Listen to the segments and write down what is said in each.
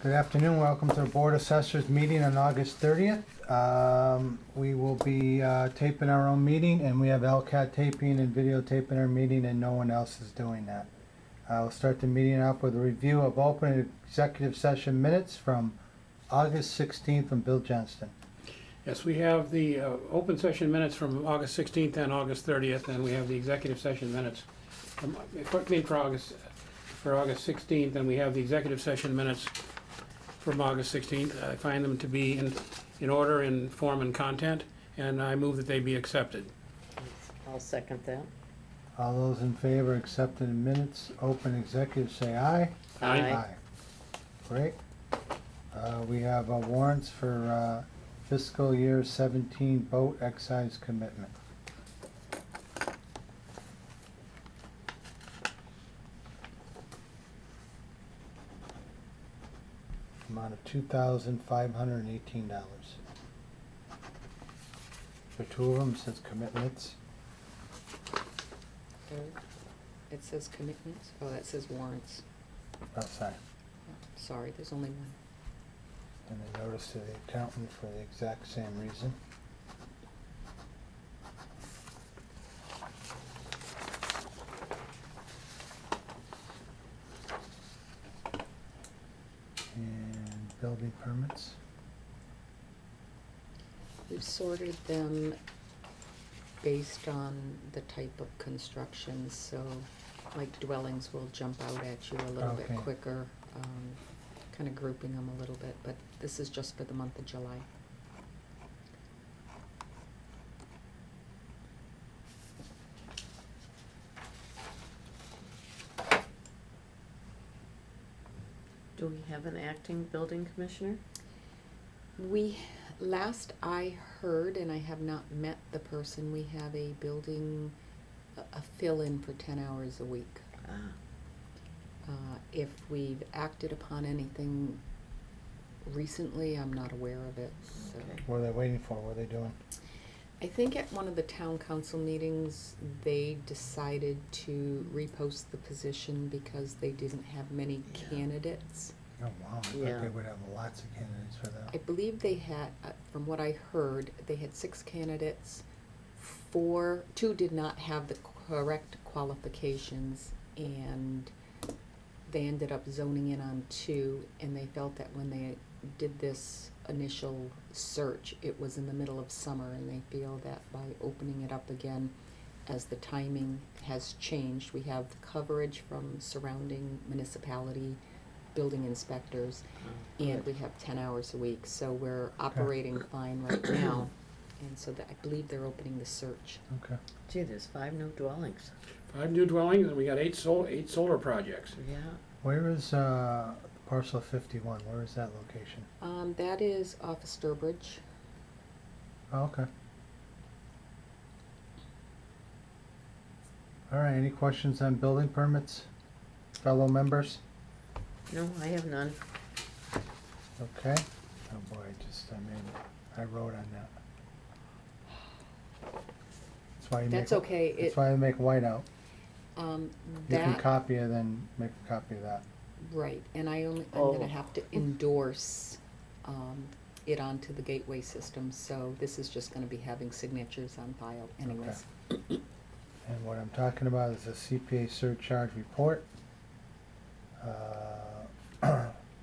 Good afternoon, welcome to the Board Assessors meeting on August 30th. We will be taping our own meeting, and we have LCAT taping and videotaping our meeting, and no one else is doing that. I'll start the meeting off with a review of open executive session minutes from August 16th from Bill Johnston. Yes, we have the open session minutes from August 16th and August 30th, and we have the executive session minutes from, for August 16th, and we have the executive session minutes from August 16th. I find them to be in order in form and content, and I move that they be accepted. I'll second that. All those in favor of accepting the minutes, open executive, say aye. Aye. Great. We have warrants for fiscal year 17 boat excise commitment. Amount of $2,518. For two of them, it says commitments. It says commitments? Oh, that says warrants. Oh, sorry. Sorry, there's only one. And a notice to the accountant for the exact same reason. And building permits. We've sorted them based on the type of construction, so like dwellings will jump out at you a little bit Okay. quicker, kind of grouping them a little bit, but this is just for the month of July. Do we have an acting building commissioner? Last I heard, and I have not met the person, we have a building, a fill-in for 10 hours a week. If we've acted upon anything recently, I'm not aware of it, so. Okay. What are they waiting for? What are they doing? I think at one of the town council meetings, they decided to repost the position because they didn't have many candidates. Oh, wow. I Yeah. thought they would have lots of candidates for I that. believe they had, from what I heard, they had 6 candidates. 2 did not have the correct qualifications, and they ended up zoning in on 2, and they felt that when they did this initial search, it was in the middle of summer, and they feel that by opening it up again, as the timing has changed, we have coverage from surrounding municipality building inspectors, and we have 10 hours a week, so we're operating fine right now, and so that I believe they're opening the search. Okay. Gee, there's 5 new dwellings. 5 new dwellings, and we got 8 solar projects. Yeah. Where is parcel 51? Where is that location? That is off of Sturbridge. Oh, okay. All right, any questions on building permits, fellow members? No, I have none. Okay. Oh boy, I wrote on that. That's why you That's make, okay. That's why I make whiteout. You can That, copy it, then make a copy of that. right, and I'm Oh. gonna have to endorse, it onto the gateway system, so this is just gonna be having signatures on file anyways. And what I'm talking about is a CPA surcharge report.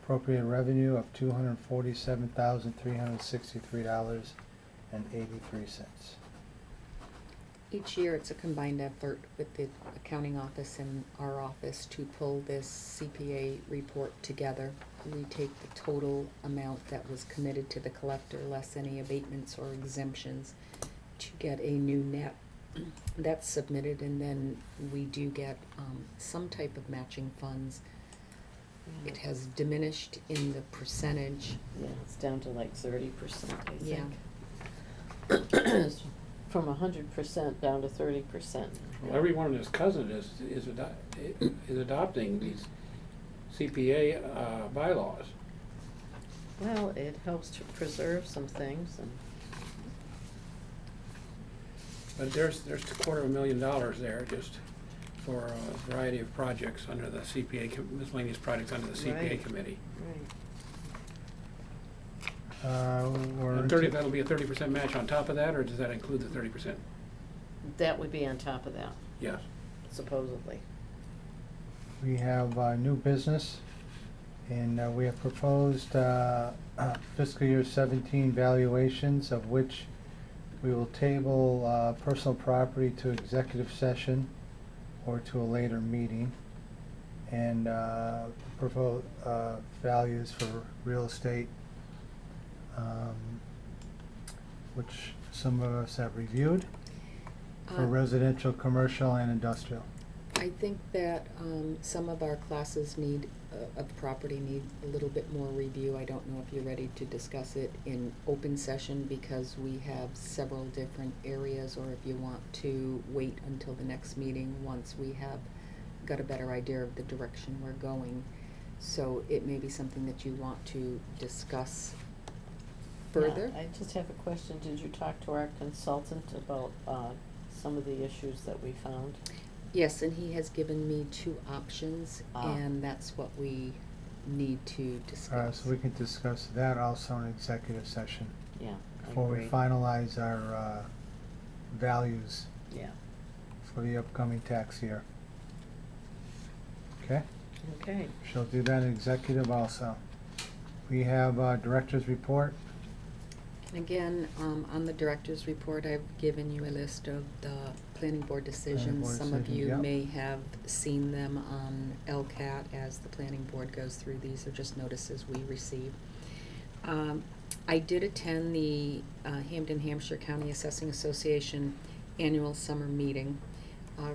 Appropriate revenue of $247,363.83. Each year, it's a combined effort with the accounting office and our office to pull this CPA report together. We take the total amount that was committed to the collector, less any abatements or exemptions, to get a new net that's submitted, and then we do get some type of matching funds. It has diminished in the percentage. Yeah, it's down to like 30%, I think. Yeah. It's from 100% down to 30%. Well, everyone and his cousin is adopting these CPA bylaws. Well, it helps to preserve some things, and But there's $250,000 there just for a variety of projects under the CPA, miscellaneous projects under the CPA Right. committee. right. we're. And 30, that'll be a 30% match on top of that, or does that include the 30%? That would be on top of that, Yes. supposedly. We have new business, and we have proposed fiscal year 17 valuations, of which we will table personal property to executive session or to a later meeting, and propose values for real estate, which some of us have reviewed, for residential, commercial, and industrial. I think that some of our classes of property need a little bit more review. I don't know if you're ready to discuss it in open session because we have several different areas, or if you want to wait until the next meeting once we have got a better idea of the direction we're going. So it may be something that you want to discuss further. Yeah, I just have a question. Did you talk to our consultant about some of the issues that we found? Yes, and he has given me 2 options, Ah. and that's what we need to discuss. So we can discuss that also in executive session Yeah, I before we agree. finalize our values Yeah, for the upcoming tax year. Okay? okay. She'll do that in executive also. We have director's report. And again, on the director's report, I've given you a list of the planning board decisions. board Some of decisions, you yep. may have seen them on LCAT as the planning board goes through. These are just notices we receive. I did attend the Hampden, Hampshire County Assessing Association annual summer meeting.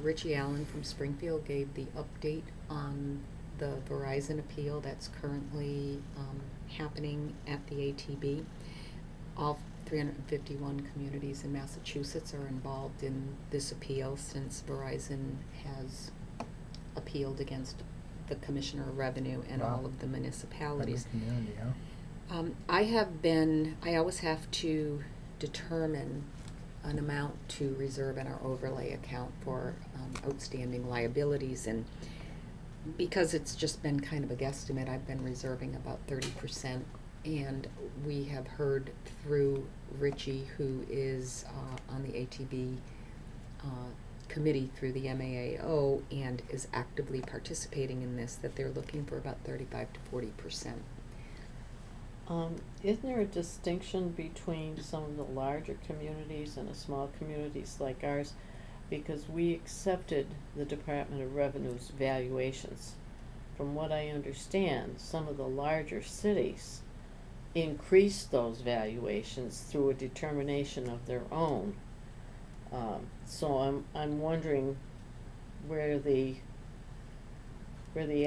Richie Allen from Springfield gave the update on the Verizon appeal that's currently happening at the ATB. All 351 communities in Massachusetts are involved in this appeal since Verizon has appealed against the Commissioner of Revenue and Wow. all of the municipalities. Every community, huh? I always have to determine an amount to reserve in our overlay account for outstanding liabilities, and because it's just been kind of a guesstimate, I've been reserving about 30%. And we have heard through Richie, who is on the ATB committee through the MAAO and is actively participating in this, that they're looking for about 35 to 40%. Isn't there a distinction between some of the larger communities and the small communities like ours? Because we accepted the Department of Revenue's valuations. From what I understand, some of the larger cities increase those valuations through a determination of their own. So I'm wondering where the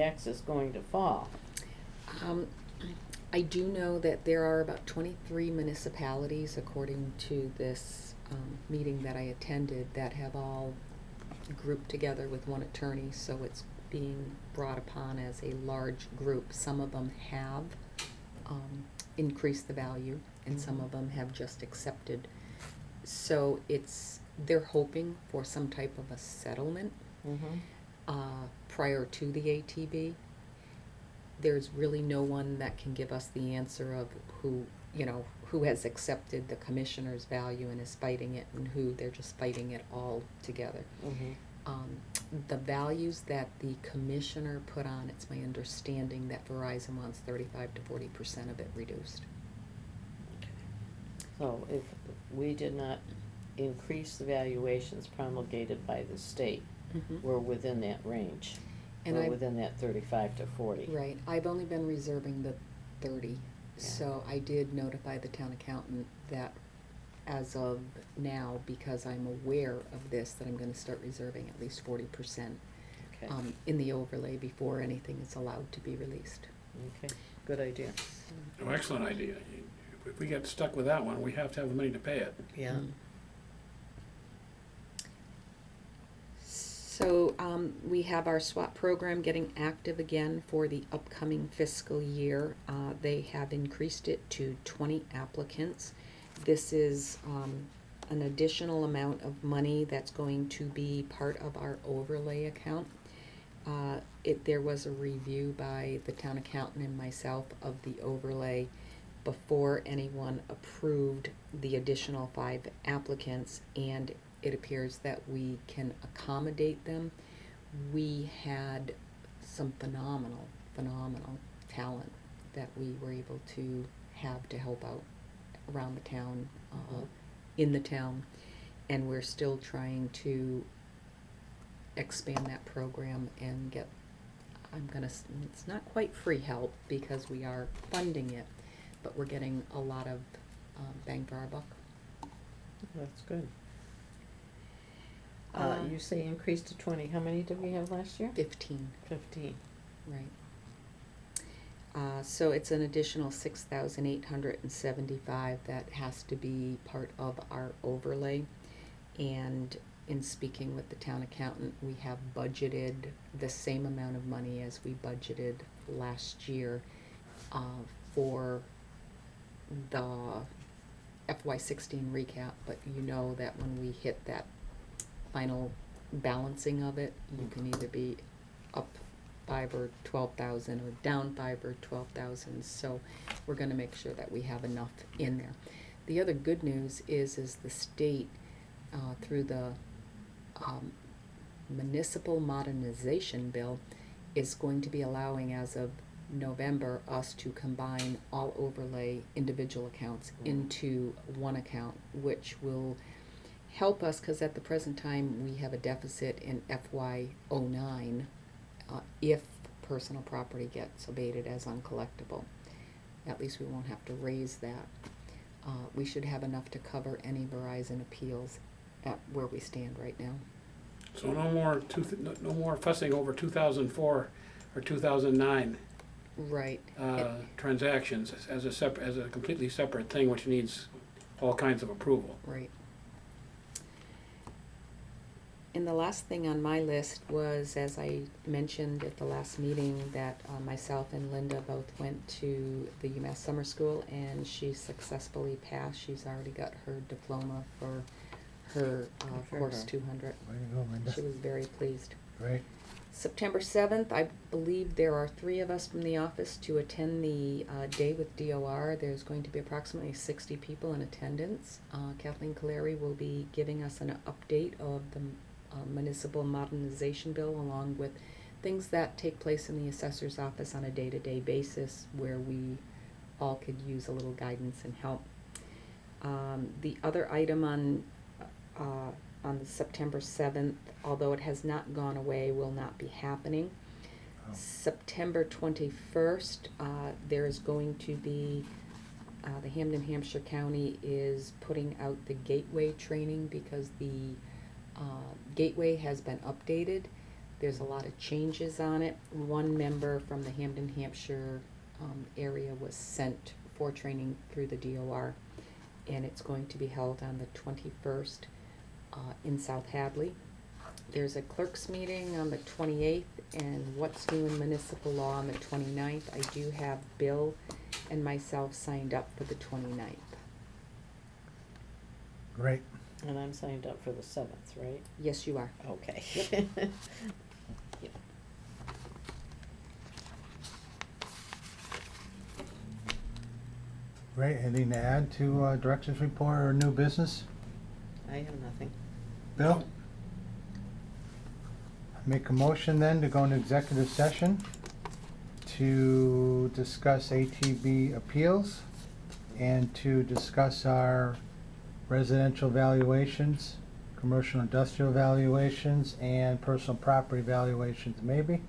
axe is going to fall. I do know that there are about 23 municipalities, according to this meeting that I attended, that have all grouped together with one attorney, so it's being brought upon as a large group. Some of them have increase the value, and some of them have just accepted. So they're hoping for some type of a settlement prior to the ATB. There's really no one that can give us the answer of who has accepted the commissioner's value and is fighting it, and who they're just fighting it all together. The values that the commissioner put on, it's my understanding that Verizon wants 35 to 40% of it reduced. So if we did not increase the valuations promulgated by the state, we're within that range. And We're I've- within that 35 to 40. Right, I've only been reserving the 30, so I did notify the town accountant that as of now, because I'm aware of this, that I'm gonna start reserving at least 40% Okay, in the overlay before anything is allowed to be released. okay, good idea. Oh, excellent idea. If we get stuck with that one, we have to have the money to pay it. Yeah. So we have our SWAT program getting active again for the upcoming fiscal year. They have increased it to 20 applicants. This is an additional amount of money that's going to be part of our overlay account. There was a review by the town accountant and myself of the overlay before anyone approved the additional 5 applicants, and it appears that we can accommodate them. We had some phenomenal talent that we were able to have to help out around the town, in the town, and we're still trying to expand that program and get, it's not quite free help because we are funding it, but we're getting a lot of bang for our buck. That's good. You say increase to 20, how many did we have last year? 15, 15. right. So it's an additional 6,875 that has to be part of our overlay. And in speaking with the town accountant, we have budgeted the same amount of money as we budgeted last year for the FY16 recap. But you know that when we hit that final balancing of it, you can either be up 5 or 12,000 or down 5 or 12,000. So we're going to make sure that we have enough in there. The other good news is the state, through the municipal modernization bill, is going to be allowing, as of November, us to combine all overlay individual accounts into one account, which will help us, because at the present time we have a deficit in FY09 if personal property gets abated as uncollectible. At least we won't have to raise that. We should have enough to cover any Verizon appeals at where we stand right now. So no more fussing over 2004 or 2009 Right. transactions as a completely separate thing, which needs all kinds of approval. Right. And the last thing on my list was, as I mentioned at the last meeting, that myself and Linda both went to the UMass Summer School, and she successfully passed. She's already got her diploma for her course 200. Way to go, Linda. She was very pleased. Great. September 7th, I believe there are 3 of us from the office to attend the day with DOR. There's going to be approximately 60 people in attendance. Kathleen Caleri will be giving us an update of the municipal modernization bill, along with things that take place in the assessor's office on a day-to-day basis, where we all could use a little guidance and help. The other item on the September 7th, although it has not gone away, will not be happening. Oh. September 21st, there is going to be, the Hampshire County is putting out the Gateway training, because the Gateway has been updated. There's a lot of changes on it. One member from the Hampshire area was sent for training through the DOR, and it's going to be held on the 21st in South Hadley. There's a clerk's meeting on the 28th, and what's new in municipal law on the 29th. I do have Bill and myself signed up for the 29th. Great. And I'm signed up for the 7th, right? Yes, you are. Okay. Yep. Great. Anything to add to director's report or new business? I have nothing. Bill? Make a motion then to go into executive session to discuss ATB appeals and to discuss our residential valuations, commercial industrial valuations, and personal property valuations maybe.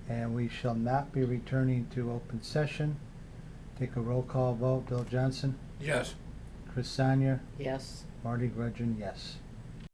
And we shall not be returning to open session. Take a roll call vote. Bill Johnson, Yes. Chris Sanya, Yes. Marty Grudgeon, yes.